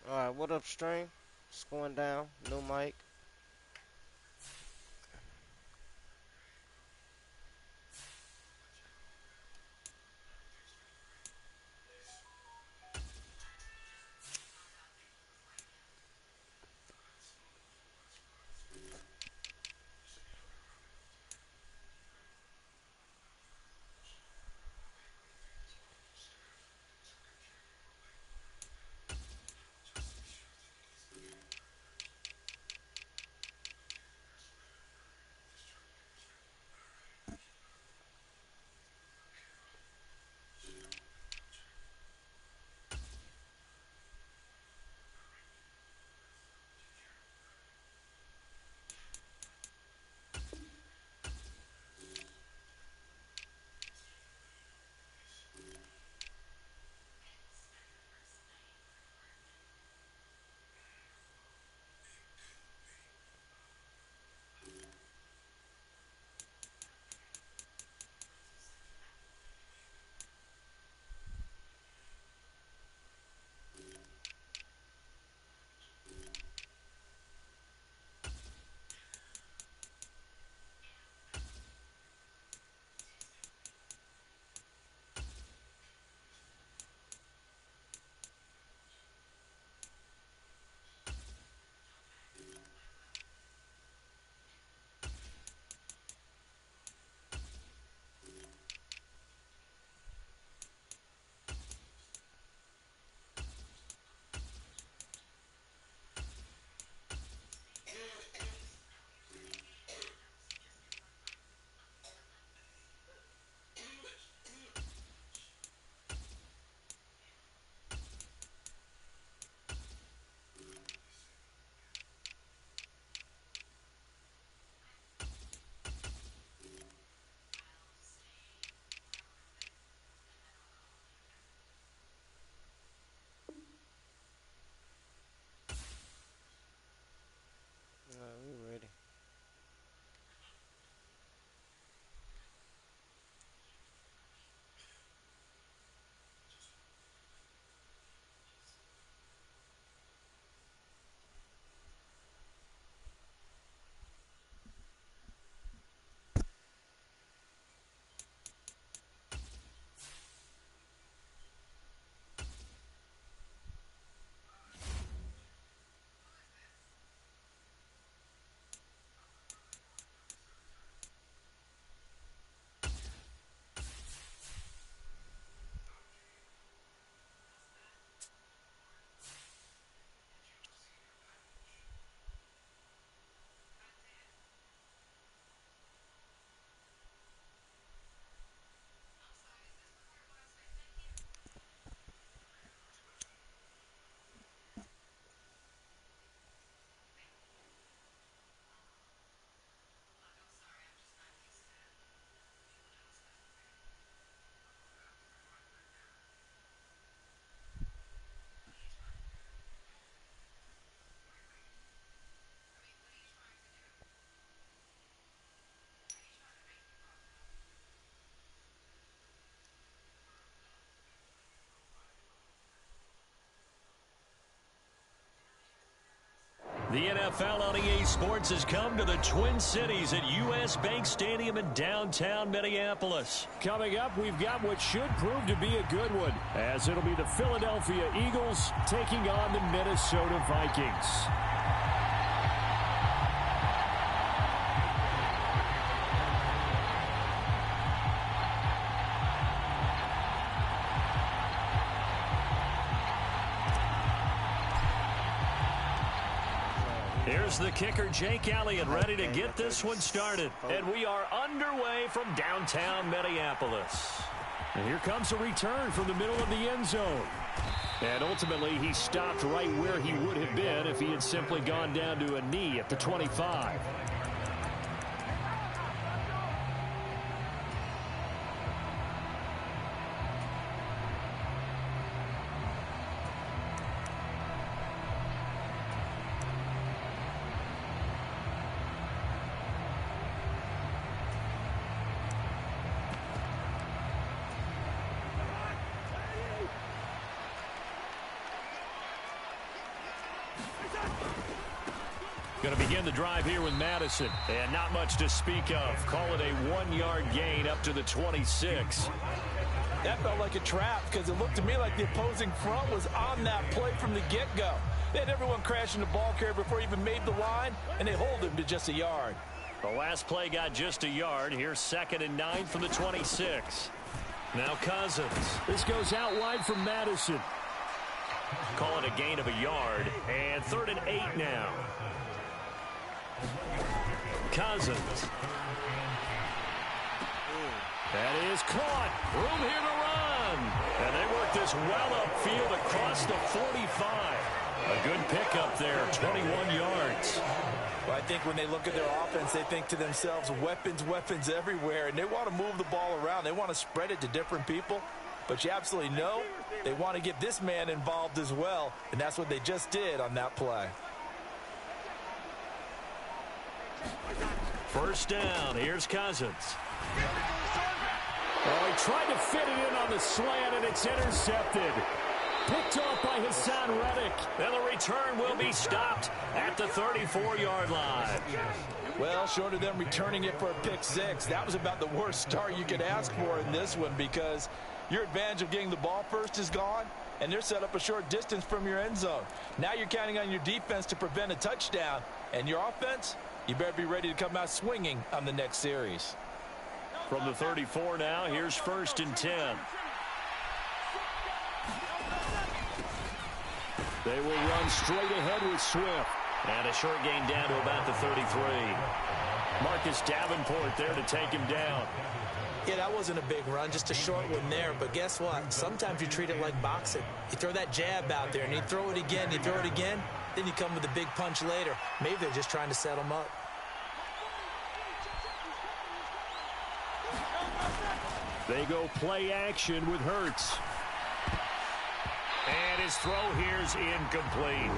Alright, what up, stream? It's going down. New mic. Alright, we ready. The NFL on EA Sports has come to the Twin Cities at U.S. Bank Stadium in downtown Minneapolis. Coming up, we've got what should prove to be a good one, as it'll be the Philadelphia Eagles taking on the Minnesota Vikings. Here's the kicker, Jake Elliott, ready to get this one started. And we are underway from downtown Minneapolis. And here comes a return from the middle of the end zone. And ultimately, he stopped right where he would have been if he had simply gone down to a knee at the 25. Going to begin the drive here with Madison. And not much to speak of. Call it a 1-yard gain up to the 26. That felt like a trap because it looked to me like the opposing front was on that play from the get-go. They had everyone crashing the ball carrier before he even made the line, and they hold him to just a yard. The last play got just a yard. Here's 2nd and 9 from the 26. Now Cousins. This goes out wide from Madison. Call it a gain of a yard. And 3rd and 8 now. Cousins. That is caught. Room here to run. And they work this well upfield across the 45. A good pickup there, 21 yards. Well, I think when they look at their offense, they think to themselves, weapons, weapons everywhere, and they want to move the ball around. They want to spread it to different people, but you absolutely know they want to get this man involved as well, and that's what they just did on that play. 1st down. Here's Cousins. Oh, he tried to fit it in on the slant, and it's intercepted. Picked off by Hassan Reddick. And the return will be stopped at the 34-yard line. Well, short of them returning it for a pick 6, that was about the worst start you could ask for in this one because your advantage of getting the ball first is gone, and they're set up a short distance from your end zone. Now you're counting on your defense to prevent a touchdown, and your offense, you better be ready to come out swinging on the next series. From the 34 now, here's 1st and 10. They will run straight ahead with Swift. And a short gain down to about the 33. Marcus Davenport there to take him down. Yeah, that wasn't a big run, just a short one there. But guess what? Sometimes you treat it like boxing. You throw that jab out there, and you throw it again, you throw it again, then you come with a big punch later. Maybe they're just trying to set them up. They go play action with Hurts. And his throw here's incomplete.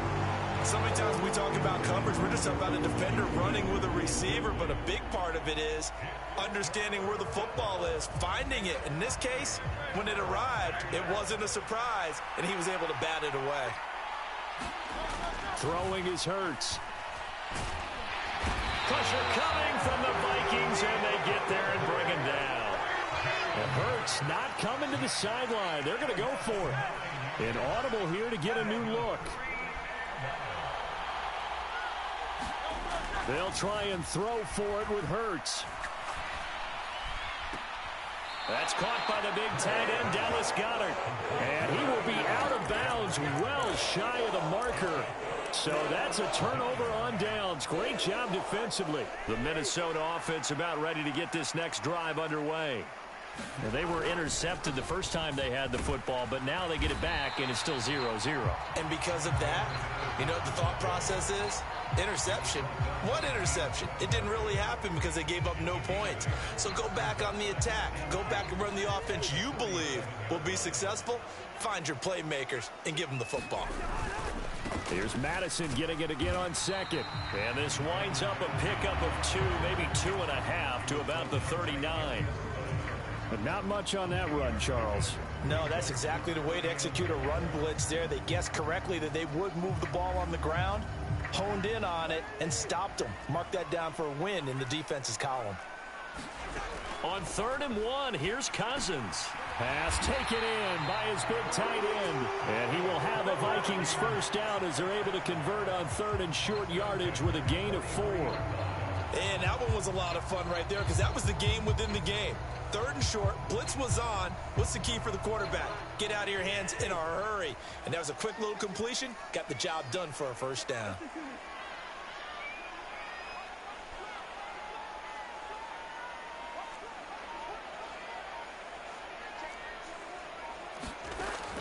So many times we talk about coverage, we're just about a defender running with a receiver, but a big part of it is understanding where the football is, finding it. In this case, when it arrived, it wasn't a surprise, and he was able to bat it away. Throwing is Hurts. Pressure coming from the Vikings, and they get there and bring him down. And Hurts not coming to the sideline. They're going to go for it. An audible here to get a new look. They'll try and throw for it with Hurts. That's caught by the big tight end, Dallas Goedert. And he will be out of bounds, well shy of the marker. So that's a turnover on downs. Great job defensively. The Minnesota offense about ready to get this next drive underway. Now, they were intercepted the first time they had the football, but now they get it back, and it's still 0-0. And because of that, you know what the thought process is? Interception. What interception? It didn't really happen because they gave up no points. So go back on the attack. Go back and run the offense you believe will be successful. Find your playmakers and give them the football. Here's Madison getting it again on 2nd. And this winds up a pickup of 2, maybe 2.5 to about the 39. But not much on that run, Charles. No, that's exactly the way to execute a run blitz there. They guessed correctly that they would move the ball on the ground, honed in on it, and stopped them. Mark that down for a win in the defense's column. On 3rd and 1, here's Cousins. Pass taken in by his big tight end. And he will have a Vikings first down as they're able to convert on 3rd and short yardage with a gain of 4. And that one was a lot of fun right there because that was the game within the game. 3rd and short, blitz was on. What's the key for the quarterback? Get out of your hands in a hurry. And that was a quick little completion. Got the job done for a first down.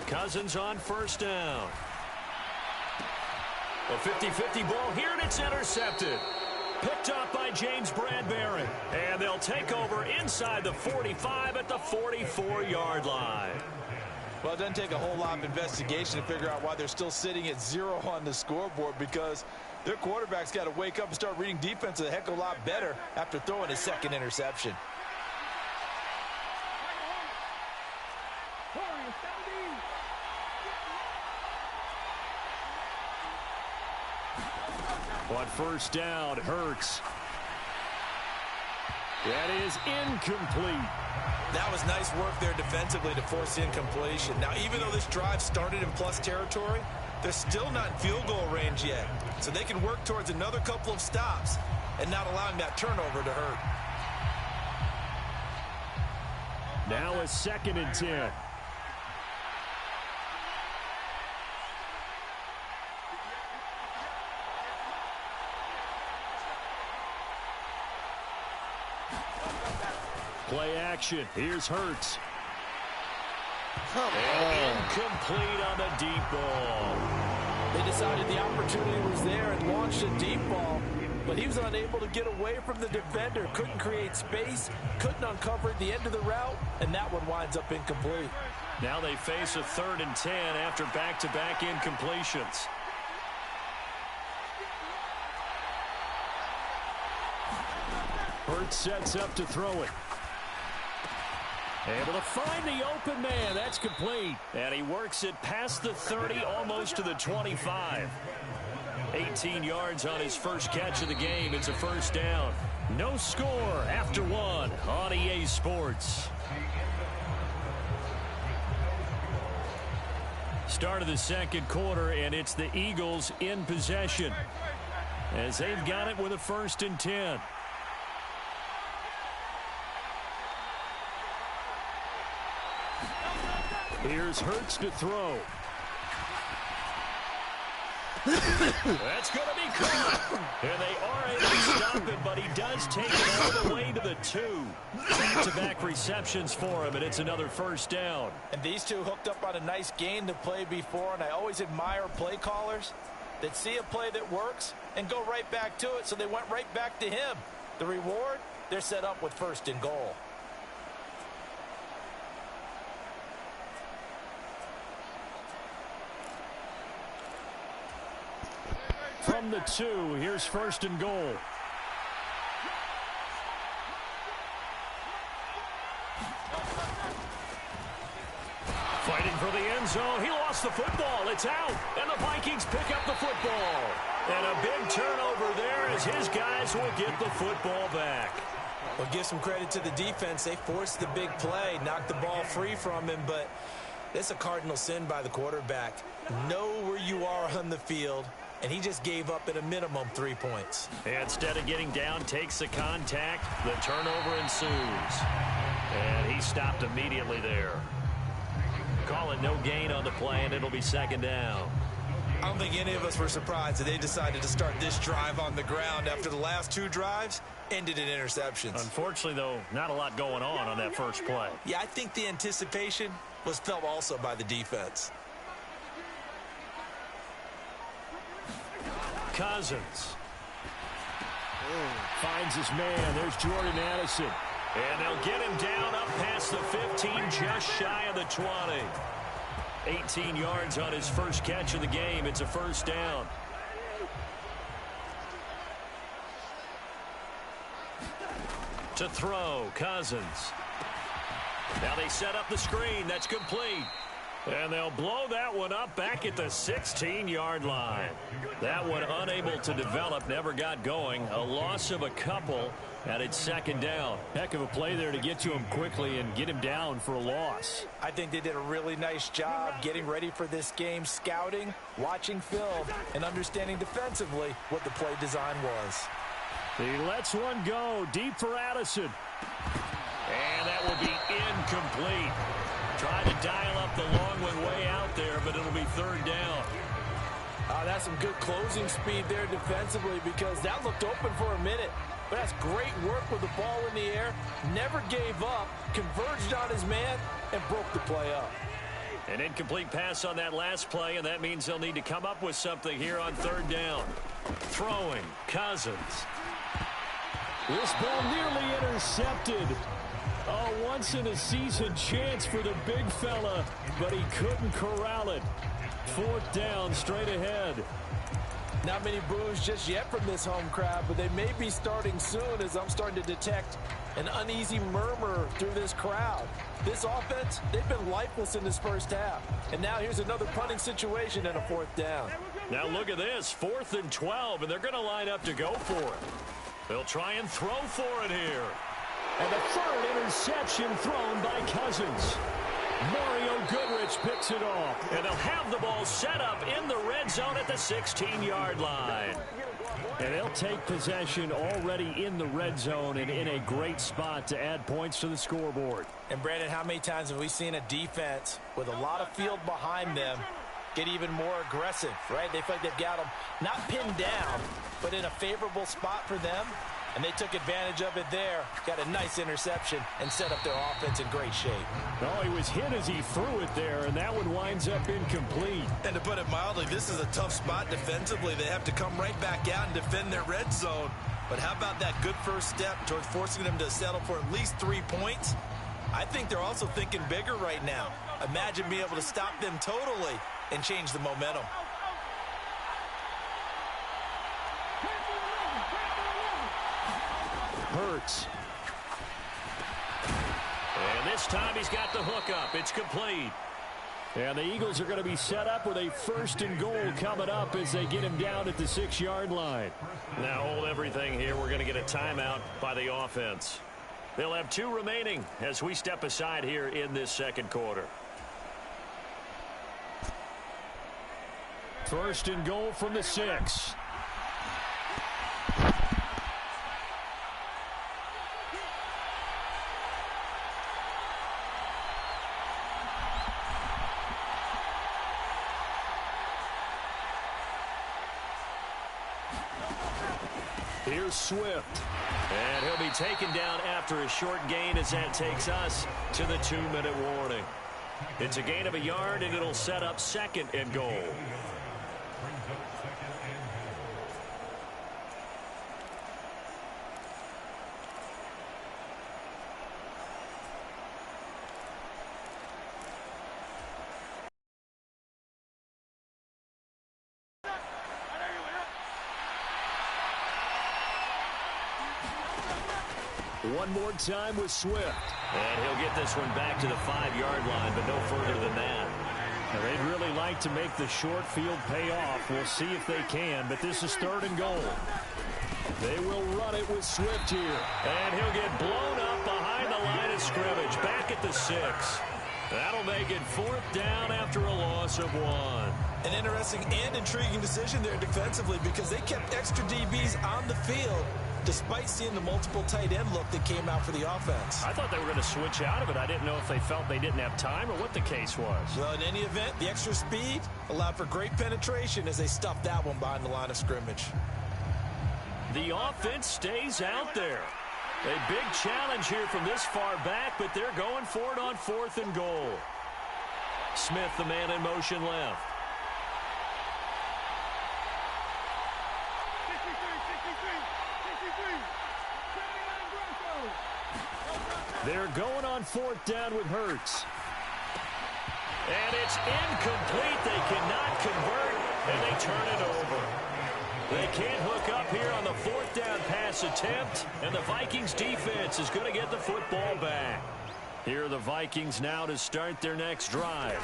Cousins on 1st down. A 50-50 ball here, and it's intercepted. Picked up by James Bradbury. And they'll take over inside the 45 at the 44-yard line. Well, it doesn't take a whole lot of investigation to figure out why they're still sitting at 0 on the scoreboard because their quarterback's got to wake up and start reading defense a heck of a lot better after throwing his 2nd interception. On first down, Hurts. That is incomplete. That was nice work there defensively to force incompletion. Now, even though this drive started in plus territory, they're still not in field goal range yet. So they can work towards another couple of stops and not allowing that turnover to hurt. Now a 2nd and 10. Play action. Here's Hurts. Incomplete on the deep ball. They decided the opportunity was there and launched a deep ball, but he was unable to get away from the defender. Couldn't create space, couldn't uncover the end of the route, and that one winds up incomplete. Now they face a 3rd and 10 after back-to-back incompletions. Hurts sets up to throw it. Able to find the open man. That's complete. And he works it past the 30, almost to the 25. 18 yards on his first catch of the game. It's a first down. No score after 1 on EA Sports. Start of the 2nd quarter, and it's the Eagles in possession as they've got it with a 1st and 10. Here's Hurts to throw. That's going to be caught. And they are able to stop him, but he does take it all the way to the 2. Back-to-back receptions for him, and it's another first down. And these two hooked up on a nice gain to play before, and I always admire play callers that see a play that works and go right back to it, so they went right back to him. The reward, they're set up with 1st and goal. From the 2, here's 1st and goal. Fighting for the end zone. He lost the football. It's out. And the Vikings pick up the football. And a big turnover there as his guys will get the football back. Well, give some credit to the defense. They forced the big play, knocked the ball free from him, but it's a cardinal sin by the quarterback. Know where you are on the field, and he just gave up at a minimum 3 points. Instead of getting down, takes the contact. The turnover ensues. And he stopped immediately there. Call it no gain on the play, and it'll be 2nd down. I don't think any of us were surprised that they decided to start this drive on the ground after the last 2 drives ended in interceptions. Unfortunately, though, not a lot going on that first play. Yeah, I think the anticipation was felt also by the defense. Cousins finds his man. There's Jordan Addison. And they'll get him down up past the 15, just shy of the 20. 18 yards on his first catch of the game. It's a first down. To throw, Cousins. Now they set up the screen. That's complete. And they'll blow that one up back at the 16-yard line. That one unable to develop, never got going. A loss of a couple, and it's 2nd down. Heck of a play there to get to him quickly and get him down for a loss. I think they did a really nice job getting ready for this game, scouting, watching film, and understanding defensively what the play design was. He lets one go deep for Addison. And that will be incomplete. Tried to dial up the long one way out there, but it'll be 3rd down. That's some good closing speed there defensively because that looked open for a minute. But that's great work with the ball in the air. Never gave up, converged on his man, and broke the play up. An incomplete pass on that last play, and that means they'll need to come up with something here on 3rd down. Throwing, Cousins. This ball nearly intercepted. A once-in-a-season chance for the big fella, but he couldn't corral it. 4th down, straight ahead. Not many boos just yet from this home crowd, but they may be starting soon as I'm starting to detect an uneasy murmur through this crowd. This offense, they've been lifeless in this first half. And now here's another punting situation and a 4th down. Now look at this, 4th and 12, and they're going to line up to go for it. They'll try and throw for it here. And the 3rd interception thrown by Cousins. Mario Goodrich picks it off. And they'll have the ball set up in the red zone at the 16-yard line. And they'll take possession already in the red zone and in a great spot to add points to the scoreboard. And, Brandon, how many times have we seen a defense with a lot of field behind them get even more aggressive, right? They feel like they've got them not pinned down, but in a favorable spot for them. And they took advantage of it there. Got a nice interception and set up their offense in great shape. Oh, he was hit as he threw it there, and that one winds up incomplete. And to put it mildly, this is a tough spot defensively. They have to come right back out and defend their red zone. But how about that good first step towards forcing them to settle for at least 3 points? I think they're also thinking bigger right now. Imagine being able to stop them totally and change the momentum. Hurts. And this time he's got the hook up. It's complete. And the Eagles are going to be set up with a 1st and goal coming up as they get him down at the 6-yard line. Now hold everything here. We're going to get a timeout by the offense. They'll have 2 remaining as we step aside here in this 2nd quarter. 1st and goal from the 6. Here's Swift. And he'll be taken down after a short gain as that takes us to the 2-minute warning. It's a gain of a yard, and it'll set up 2nd and goal. One more time with Swift. And he'll get this one back to the 5-yard line, but no further than that. Now, they'd really like to make the short field pay off. We'll see if they can, but this is 3rd and goal. They will run it with Swift here. And he'll get blown up behind the line of scrimmage, back at the 6. That'll make it 4th down after a loss of 1. An interesting and intriguing decision there defensively because they kept extra DBs on the field despite seeing the multiple tight end look that came out for the offense. I thought they were going to switch out of it. I didn't know if they felt they didn't have time or what the case was. Well, in any event, the extra speed allowed for great penetration as they stuffed that one behind the line of scrimmage. The offense stays out there. A big challenge here from this far back, but they're going for it on 4th and goal. Smith, the man in motion left. They're going on 4th down with Hurts. And it's incomplete. They cannot convert, and they turn it over. They can't hook up here on the 4th down pass attempt, and the Vikings defense is going to get the football back. Here are the Vikings now to start their next drive.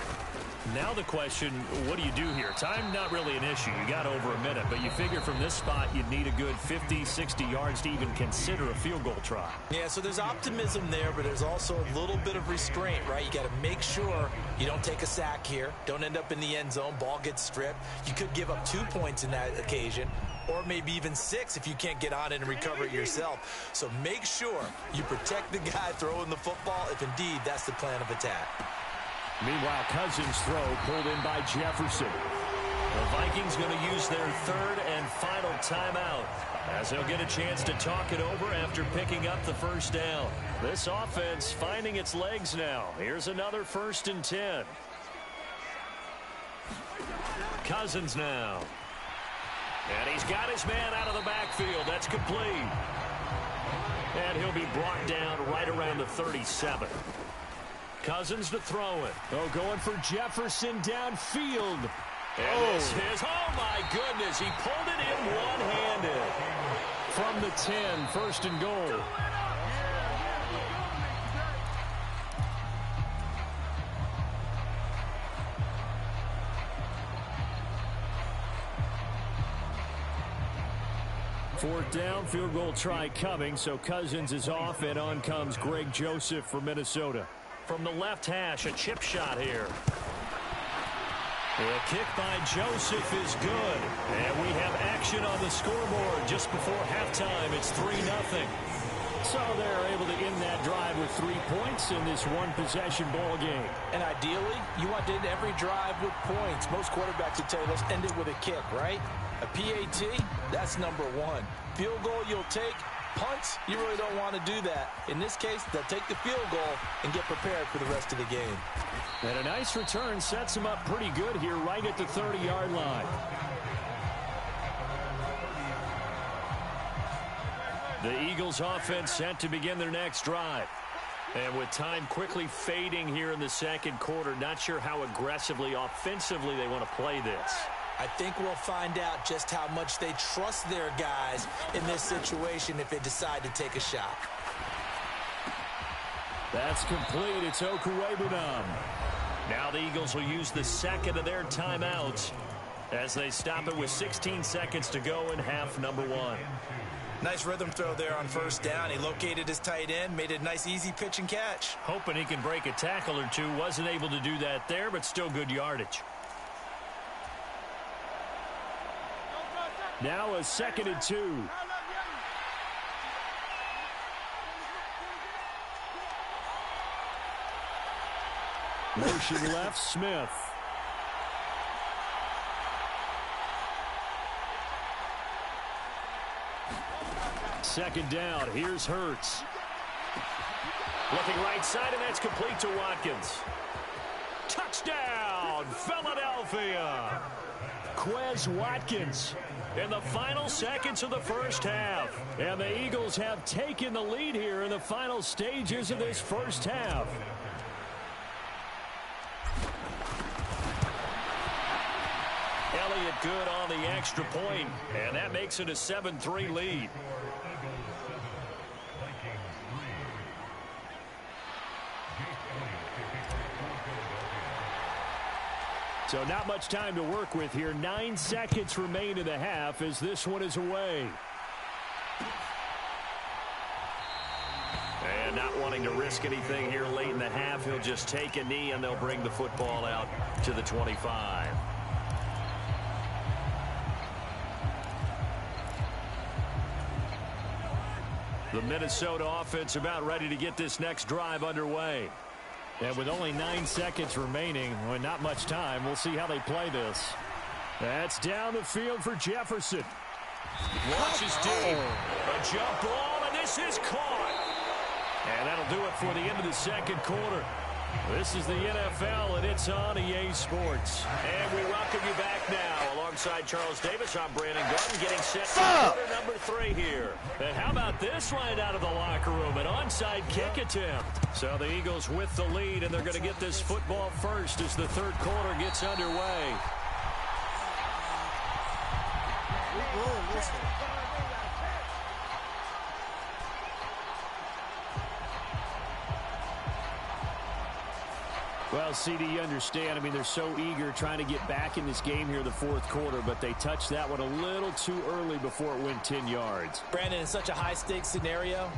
Now the question, what do you do here? Time not really an issue. You got over a minute, but you figure from this spot you'd need a good 50, 60 yards to even consider a field goal try. Yeah, so there's optimism there, but there's also a little bit of restraint, right? You got to make sure you don't take a sack here. Don't end up in the end zone. Ball gets stripped. You could give up 2 points in that occasion, or maybe even 6 if you can't get on it and recover it yourself. So make sure you protect the guy throwing the football if indeed that's the plan of attack. Meanwhile, Cousins' throw pulled in by Jefferson. The Vikings going to use their 3rd and final timeout as they'll get a chance to talk it over after picking up the 1st down. This offense finding its legs now. Here's another 1st and 10. Cousins now. And he's got his man out of the backfield. That's complete. And he'll be brought down right around the 37. Cousins to throw it. Oh, going for Jefferson downfield. And this is, oh my goodness, he pulled it in one-handed. From the 10, first and goal. Fourth down, field goal try coming, so Cousins is off, and on comes Greg Joseph for Minnesota. From the left hash, a chip shot here. The kick by Joseph is good. And we have action on the scoreboard just before halftime. It's 3-0. So they're able to end that drive with 3 points in this one-possession ball game. And ideally, you want to end every drive with points. Most quarterbacks would tell you, let's end it with a kick, right? A PAT, that's number one. Field goal you'll take. Punts, you really don't want to do that. In this case, they'll take the field goal and get prepared for the rest of the game. And a nice return sets them up pretty good here right at the 30-yard line. The Eagles offense set to begin their next drive. And with time quickly fading here in the second quarter, not sure how aggressively, offensively they want to play this. I think we'll find out just how much they trust their guys in this situation if they decide to take a shot. That's complete. It's Okuwebunam. Now the Eagles will use the second of their timeouts as they stop it with 16 seconds to go in half number one. Nice rhythm throw there on first down. He located his tight end, made it a nice easy pitch and catch. Hoping he can break a tackle or two. Wasn't able to do that there, but still good yardage. Now a 2nd and 2. Motion left, Smith. Second down, here's Hurts. Looking right side, and that's complete to Watkins. Touchdown, Philadelphia! Quez Watkins In the final seconds of the first half. and the Eagles have taken the lead here in the final stages of this first half. Elliott good on the extra point, and that makes it a 7-3 lead. So not much time to work with here. 9 seconds remain in the half as this one is away. And not wanting to risk anything here late in the half, he'll just take a knee and they'll bring the football out to the 25. The Minnesota offense about ready to get this next drive underway. And with only 9 seconds remaining, well, not much time, we'll see how they play this. That's down the field for Jefferson. Launches deep. A jump ball, and this is caught. And that'll do it for the end of the second quarter. This is the NFL, and it's on EA Sports. And we welcome you back now. Alongside Charles Davis, I'm Brandon Gordon, getting set for quarter number 3 here. And how about this right out of the locker room? An onside kick attempt. So the Eagles with the lead, and they're going to get this football first as the third quarter gets underway. Well, CD, you understand. I mean, they're so eager trying to get back in this game here in the fourth quarter, but they touched that one a little too early before it went 10 yards. Brandon, in such a high-stakes scenario,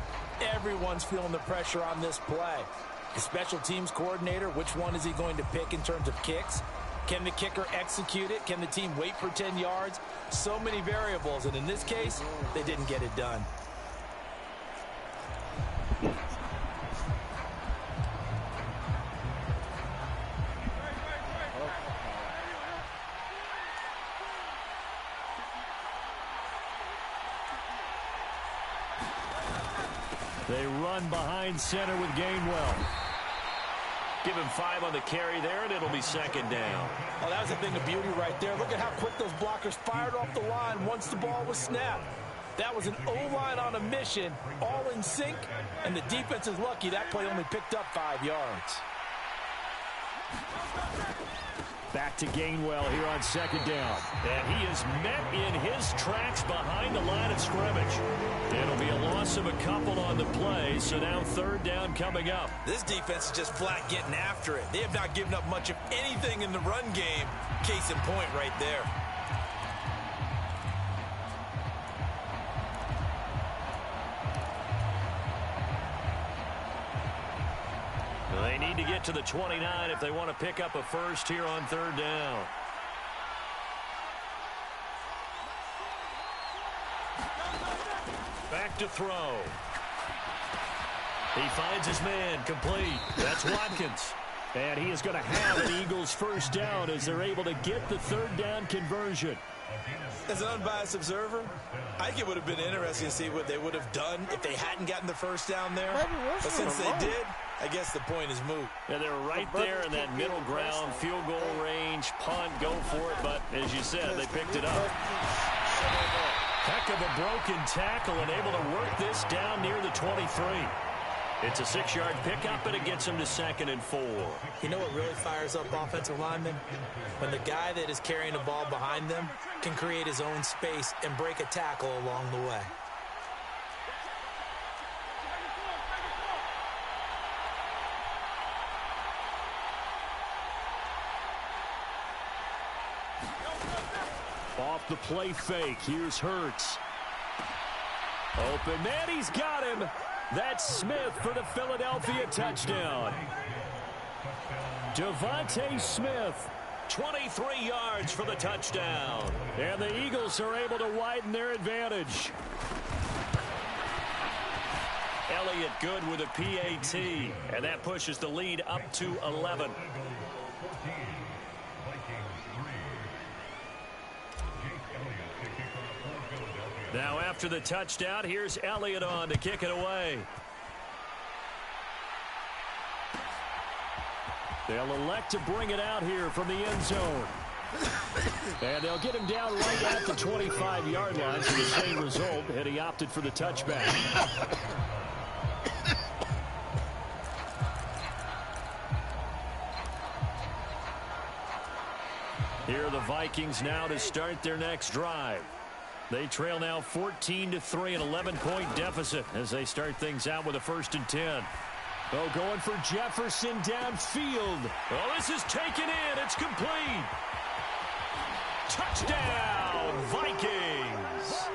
everyone's feeling the pressure on this play. The special teams coordinator, which one is he going to pick in terms of kicks? Can the kicker execute it? Can the team wait for 10 yards? So many variables, and in this case, they didn't get it done. They run behind center with Gainwell. Give him 5 on the carry there, and it'll be second down. Oh, that was a thing of beauty right there. Look at how quick those blockers fired off the line once the ball was snapped. That was an O-line on a mission, all in sync, and the defense is lucky that play only picked up 5 yards. Back to Gainwell here on second down. And he is met in his tracks behind the line of scrimmage. It'll be a loss of a couple on the play, so now third down coming up. This defense is just flat getting after it. They have not given up much of anything in the run game. Case in point right there. They need to get to the 29 if they want to pick up a first here on third down. Back to throw. He finds his man complete. That's Watkins. And he is going to have an Eagles first down as they're able to get the third down conversion. As an unbiased observer, I think it would have been interesting to see what they would have done if they hadn't gotten the first down there. But since they did, I guess the point is moot. And they're right there in that middle ground, field goal range, punt, go for it. But as you said, they picked it up. Heck of a broken tackle and able to work this down near the 23. It's a 6-yard pickup, and it gets him to 2nd and 4. You know what really fires up offensive linemen? When the guy that is carrying the ball behind them can create his own space and break a tackle along the way. Off the play fake, here's Hurts. Open man, he's got him. That's Smith for the Philadelphia touchdown. Devontae Smith, 23 yards for the touchdown. And the Eagles are able to widen their advantage. Elliott good with a PAT, and that pushes the lead up to 11. Now after the touchdown, here's Elliott on to kick it away. They'll elect to bring it out here from the end zone. And they'll get him down right at the 25-yard line for the same result, and he opted for the touchback. Here are the Vikings now to start their next drive. They trail now 14-3, an 11-point deficit as they start things out with a 1st and 10. Oh, going for Jefferson downfield. Oh, this is taken in. It's complete. Touchdown, Vikings.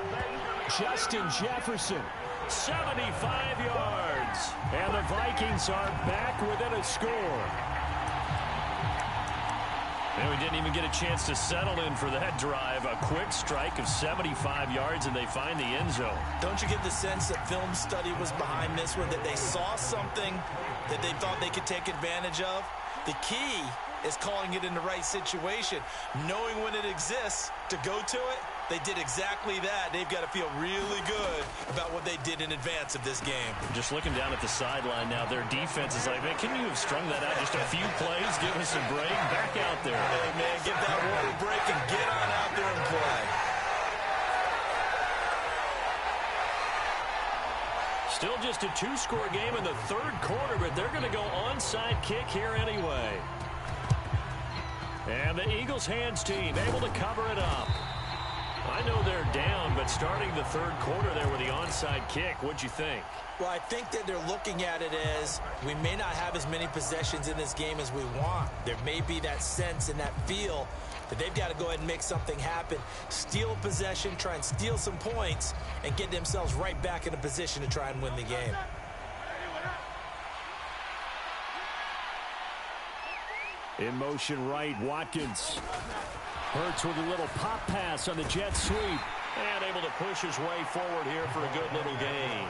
Justin Jefferson, 75 yards. And the Vikings are back within a score. And we didn't even get a chance to settle in for that drive. A quick strike of 75 yards, and they find the end zone. Don't you get the sense that film study was behind this one, that they saw something that they thought they could take advantage of? The key is calling it in the right situation, knowing when it exists to go to it. They did exactly that. They've got to feel really good about what they did in advance of this game. Just looking down at the sideline now, their defense is like, man, can you have strung that out just a few plays? Give us a break. Back out there. Hey, man, get that water break and get on out there and play. Still just a 2-score game in the 3rd quarter, but they're going to go onside kick here anyway. And the Eagles hands team able to cover it up. I know they're down, but starting the 3rd quarter there with the onside kick, what'd you think? Well, I think that they're looking at it as we may not have as many possessions in this game as we want. There may be that sense and that feel that they've got to go ahead and make something happen, steal possession, try and steal some points, and get themselves right back in a position to try and win the game. In motion right, Watkins. Hurts with a little pop pass on the jet sweep. And able to push his way forward here for a good little gain.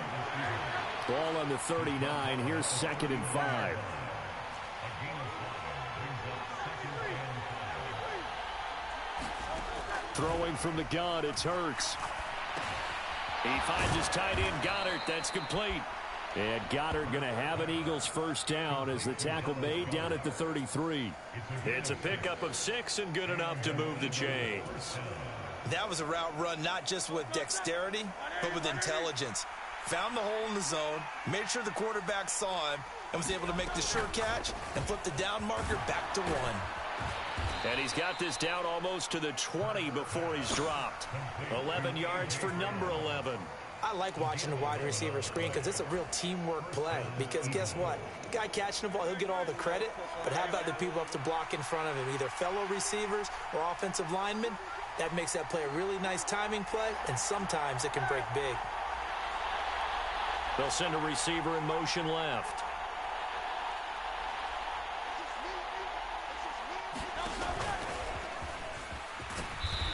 Ball on the 39. Here's 2nd and 5. Throwing from the gun, it's Hurts. He finds his tight end, Goddard. That's complete. And Goddard going to have an Eagles first down as the tackle made down at the 33. It's a pickup of 6 and good enough to move the chains. That was a route run not just with dexterity, but with intelligence. Found the hole in the zone, made sure the quarterback saw him, and was able to make the sure catch and flip the down marker back to 1. And he's got this down almost to the 20 before he's dropped. 11 yards for number 11. I like watching the wide receiver screen because it's a real teamwork play. Because guess what? The guy catching the ball, he'll get all the credit. But how about the people up to block in front of him, either fellow receivers or offensive linemen? That makes that play a really nice timing play, and sometimes it can break big. They'll send a receiver in motion left.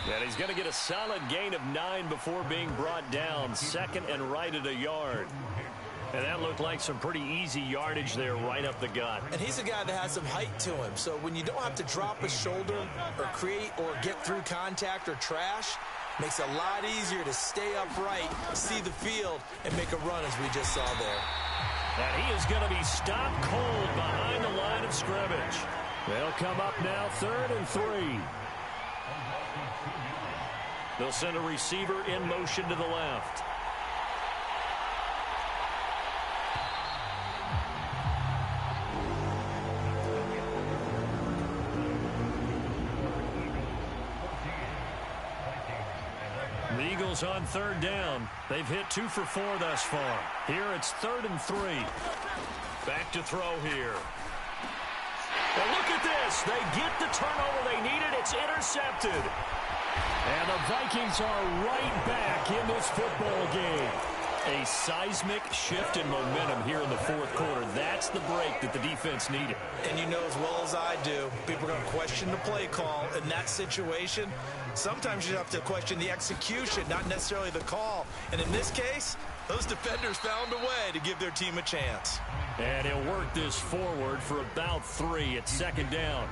And he's going to get a solid gain of 9 before being brought down. Second and right at a yard. And that looked like some pretty easy yardage there right up the gut. And he's a guy that has some height to him. So when you don't have to drop a shoulder or create or get through contact or trash, makes it a lot easier to stay upright, see the field, and make a run as we just saw there. And he is going to be stopped cold behind the line of scrimmage. They'll come up now 3rd and 3. They'll send a receiver in motion to the left. The Eagles on 3rd down. They've hit 2 for 4 thus far. Here it's 3rd and 3. Back to throw here. And look at this. They get the turnover they needed. It's intercepted. And the Vikings are right back in this football game. A seismic shift in momentum here in the 4th quarter. That's the break that the defense needed. And you know as well as I do, people are going to question the play call in that situation. Sometimes you have to question the execution, not necessarily the call. And in this case, those defenders found a way to give their team a chance. And he'll work this forward for about 3 at 2nd down.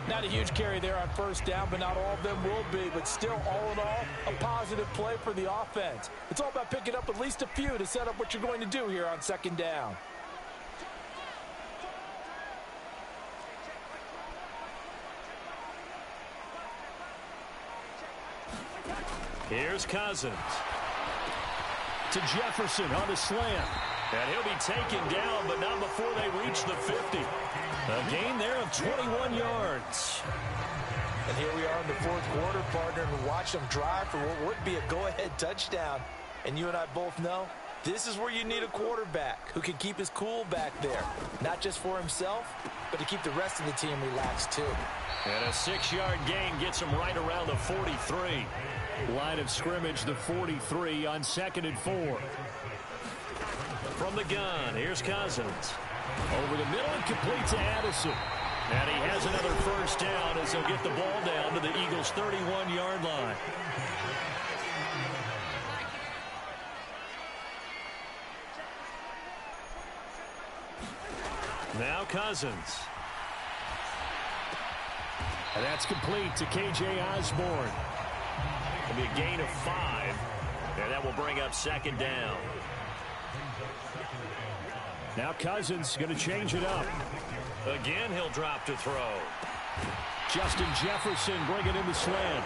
Not a huge carry there on 1st down, but not all of them will be. But still, all in all, a positive play for the offense. It's all about picking up at least a few to set up what you're going to do here on 2nd down. Here's Cousins. To Jefferson on the slant. And he'll be taken down, but not before they reach the 50. A gain there of 21 yards. And here we are in the 4th quarter, partner, and watch them drive for what would be a go-ahead touchdown. And you and I both know this is where you need a quarterback who can keep his cool back there. Not just for himself, but to keep the rest of the team relaxed too. And a 6-yard gain gets him right around the 43. Line of scrimmage, the 43 on 2nd and 4. From the gun, here's Cousins. Over the middle and complete to Addison. And he has another 1st down as he'll get the ball down to the Eagles' 31-yard line. Now Cousins. And that's complete to K.J. Osborne. It'll be a gain of 5. And that will bring up 2nd down. Now Cousins going to change it up. Again, he'll drop to throw. Justin Jefferson bringing in the slant.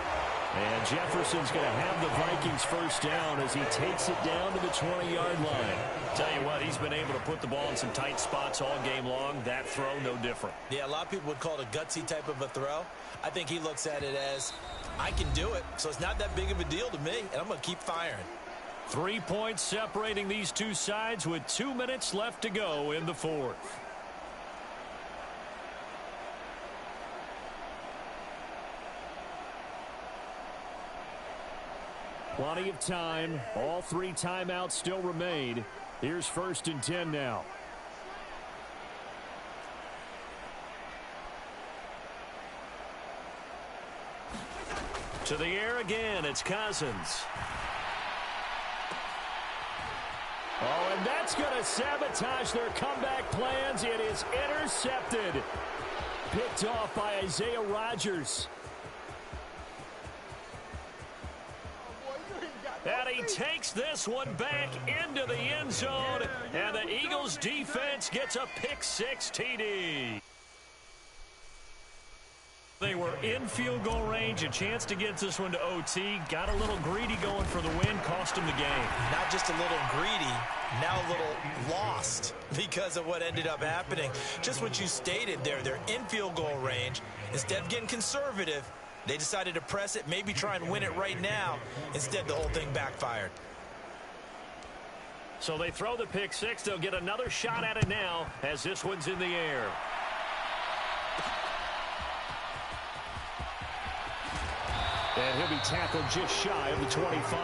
And Jefferson's going to have the Vikings 1st down as he takes it down to the 20-yard line. Tell you what, he's been able to put the ball in some tight spots all game long. That throw, no different. Yeah, a lot of people would call it a gutsy type of a throw. I think he looks at it as, I can do it, so it's not that big of a deal to me, and I'm going to keep firing. 3 points separating these two sides with 2 minutes left to go in the 4th. Plenty of time. All 3 timeouts still remain. Here's 1st and 10 now. To the air again. It's Cousins. Oh, and that's going to sabotage their comeback plans. It is intercepted. Picked off by Isaiah Rodgers. And he takes this one back into the end zone. And the Eagles defense gets a pick 6 TD. They were in field goal range, a chance to get this one to OT. Got a little greedy going for the win, cost him the game. Not just a little greedy, now a little lost because of what ended up happening. Just what you stated there, they're in field goal range. Instead of getting conservative, they decided to press it, maybe try and win it right now. Instead, the whole thing backfired. So they throw the pick six. They'll get another shot at it now as this one's in the air. And he'll be tackled just shy of the 25.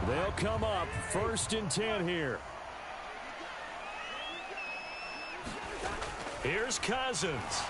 They'll come up 1st and 10 here. Here's Cousins.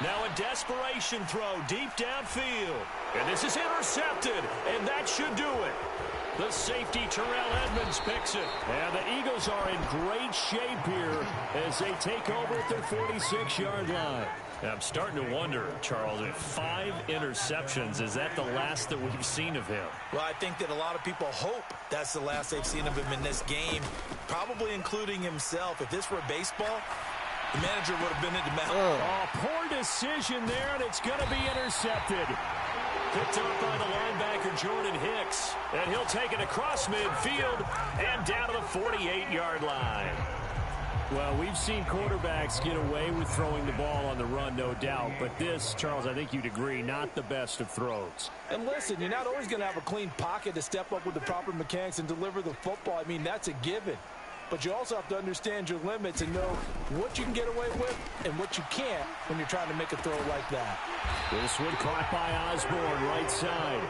Now a desperation throw deep downfield. And this is intercepted, and that should do it. The safety, Terrell Edmonds, picks it. And the Eagles are in great shape here as they take over at their 46-yard line. I'm starting to wonder, Charles, if 5 interceptions, is that the last that we've seen of him? Well, I think that a lot of people hope that's the last they've seen of him in this game, probably including himself. If this were baseball, the manager would have been in the mound. Oh, poor decision there, and it's going to be intercepted. Picked up by the linebacker, Jordan Hicks. And he'll take it across midfield and down to the 48-yard line. Well, we've seen quarterbacks get away with throwing the ball on the run, no doubt. But this, Charles, I think you'd agree, not the best of throws. And listen, you're not always going to have a clean pocket to step up with the proper mechanics and deliver the football. I mean, that's a given. But you also have to understand your limits and know what you can get away with and what you can't when you're trying to make a throw like that. This one caught by Osborne, right side.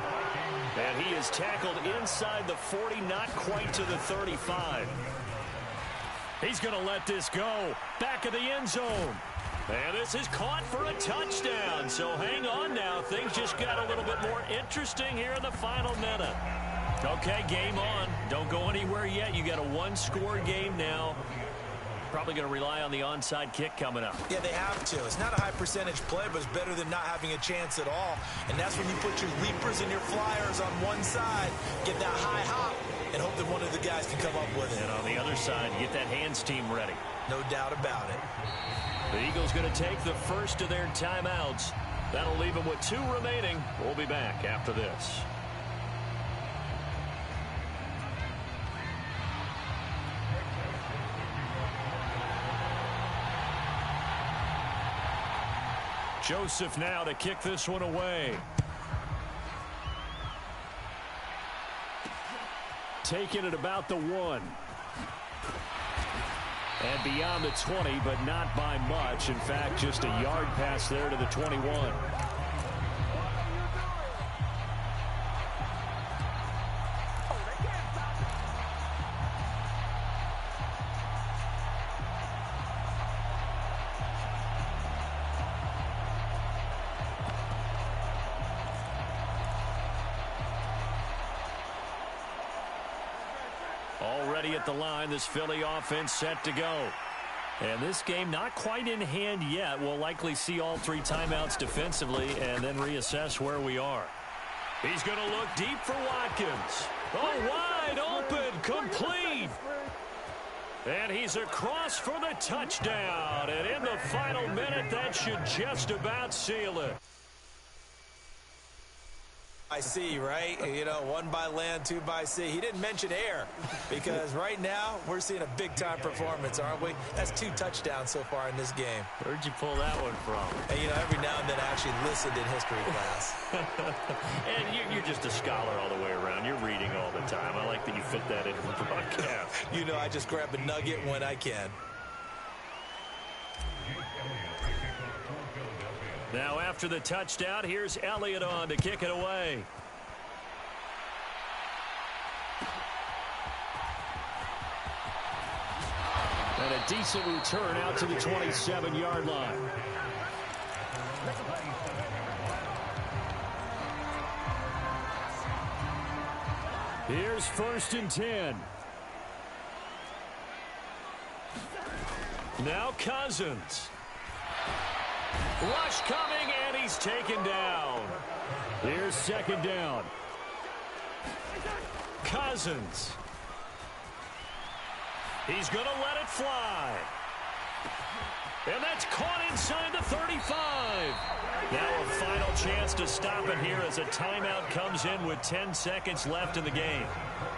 And he is tackled inside the 40, not quite to the 35. He's going to let this go. Back of the end zone. And this is caught for a touchdown. So hang on now. Things just got a little bit more interesting here in the final minute. Okay, game on. Don't go anywhere yet. You got a one-score game now. Probably going to rely on the onside kick coming up. Yeah, they have to. It's not a high percentage play, but it's better than not having a chance at all. And that's when you put your leapers and your flyers on one side, get that high hop, and hope that one of the guys can come up with it. And on the other side, get that hands team ready. No doubt about it. The Eagles going to take the first of their timeouts. That'll leave them with 2 remaining. We'll be back after this. Joseph now to kick this one away. Taking it about the 1. And beyond the 20, but not by much. In fact, just a yard pass there to the 21. Already at the line, this Philly offense set to go. And this game not quite in hand yet. We'll likely see all 3 timeouts defensively and then reassess where we are. He's going to look deep for Watkins. Oh, wide open, complete. And he's across for the touchdown. And in the final minute, that should just about seal it. By sea, right? You know, 1 by land, 2 by sea. He didn't mention air because right now we're seeing a big-time performance, aren't we? That's 2 touchdowns so far in this game. Where'd you pull that one from? And, you know, every now and then I actually listened in history class. And you're just a scholar all the way around. You're reading all the time. I like that you fit that into the broadcast. You know, I just grab a nugget when I can. Now after the touchdown, here's Elliott on to kick it away. And a decent return out to the 27-yard line. Here's 1st and 10. Now Cousins. Rush coming, and he's he's taken down. Here's second down. Cousins. He's going to let it fly. And that's caught inside the 35. Now a final chance to stop it here as a timeout comes in with 10 seconds left in the game.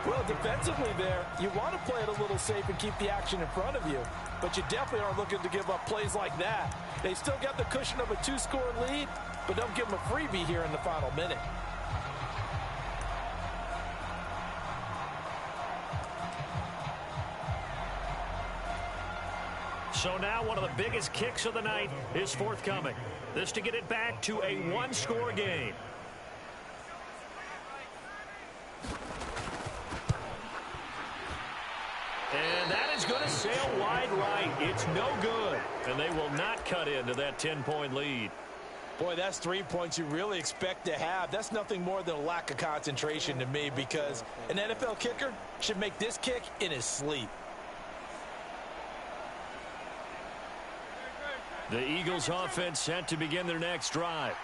Well, defensively there, you want to play it a little safe and keep the action in front of you, but you definitely aren't looking to give up plays like that. They still got the cushion of a 2-score lead, but don't give them a freebie here in the final minute. So now one of the biggest kicks of the night is forthcoming. This to get it back to a one-score game. And that is going to sail wide right. It's no good. And they will not cut into that 10-point lead. Boy, that's 3 points you really expect to have. That's nothing more than a lack of concentration to me, because an NFL kicker should make this kick in his sleep. The Eagles offense set to begin their next drive.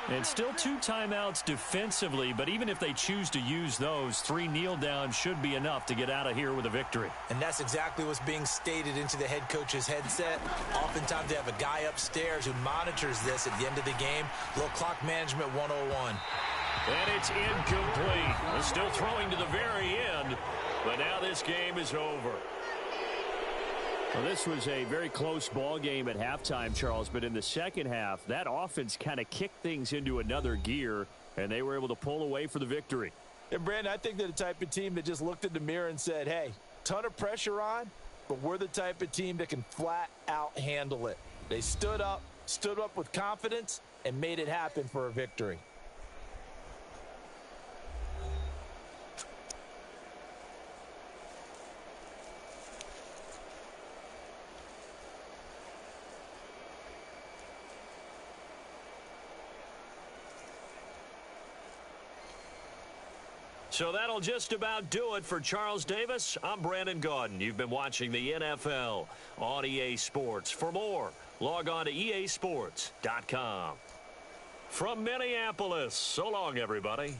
And still 2 timeouts defensively, but even if they choose to use those, 3 kneel downs should be enough to get out of here with a victory. And that's exactly what's being stated into the head coach's headset. Oftentimes they have a guy upstairs who monitors this at the end of the game. Little clock management 101. And it's incomplete. They're still throwing to the very end, but now this game is over. Well, this was a very close ball game at halftime, Charles, but in the second half, that offense kind of kicked things into another gear, and they were able to pull away for the victory. And, Brandon, I think they're the type of team that just looked in the mirror and said, hey, ton of pressure on, but we're the type of team that can flat out handle it. They stood up with confidence, and made it happen for a victory. So that'll just about do it for Charles Davis. I'm Brandon Gaudin. You've been watching the NFL on EA Sports. For more, log on to easports.com. From Minneapolis, so long, everybody.